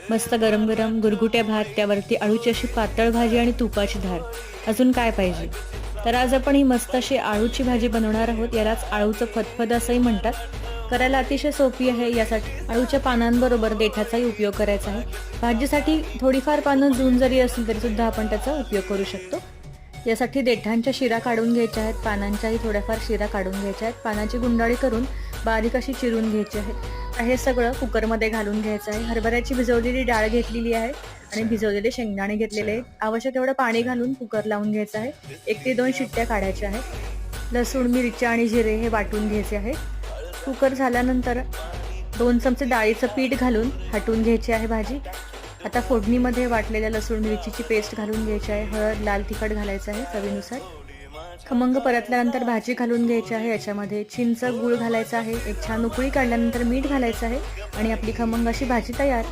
मस्त गरम गरम गुरगुट्या भात, त्यावरती अळूची अशी पातळ भाजी आणि तुपाची धार. अजून काय पाहिजे? तर आज आपण ही मस्त अशी अळूची भाजी बनवणार आहोत. यालाच अळूचं फतफद असंही म्हणतात. करायला अतिशय सोपी आहे. यासाठी अळूच्या पानांबरोबर देठाचाही उपयोग करायचा आहे. भाजीसाठी थोडीफार पानं जून जरी असली तरी सुद्धा आपण त्याचा उपयोग करू शकतो. यासाठी देठांच्या शिरा काढून घ्यायच्या आहेत, पानांच्याही थोड्याफार शिरा काढून घ्यायच्या आहेत. पानाची गुंडाळी करून बारीक अशी चिरून घ्यायची आहे. हे सगळं कुकरमध्ये घालून घ्यायचं आहे. हरभऱ्याची भिजवलेली डाळ घेतलेली आहे आणि भिजवलेले शेंगदाणे घेतलेले आहेत. आवश्यक एवढं पाणी घालून कुकर लावून घ्यायचं आहे. 1 ते 2 शिट्ट्या काढायच्या आहेत. लसूण, मिरच्या आणि जिरे हे वाटून घ्यायचे आहे. कुकर झाल्यानंतर 2 चमचे डाळीचं पीठ घालून हटवून घ्यायची आहे भाजी. आता फोडणीमध्ये वाटलेल्या लसूण मिरचीची पेस्ट घालून घ्यायची आहे. हळद, लाल तिखट घालायचं आहे चवीनुसार. खमंग परतल्यानंतर भाजी घालून घ्यायची आहे. याच्यामध्ये चिंच, गूळ घालायचा आहे. एक छान उकळी काढल्यानंतर मीठ घालायचं आहे आणि आपली खमंग अशी भाजी तयार.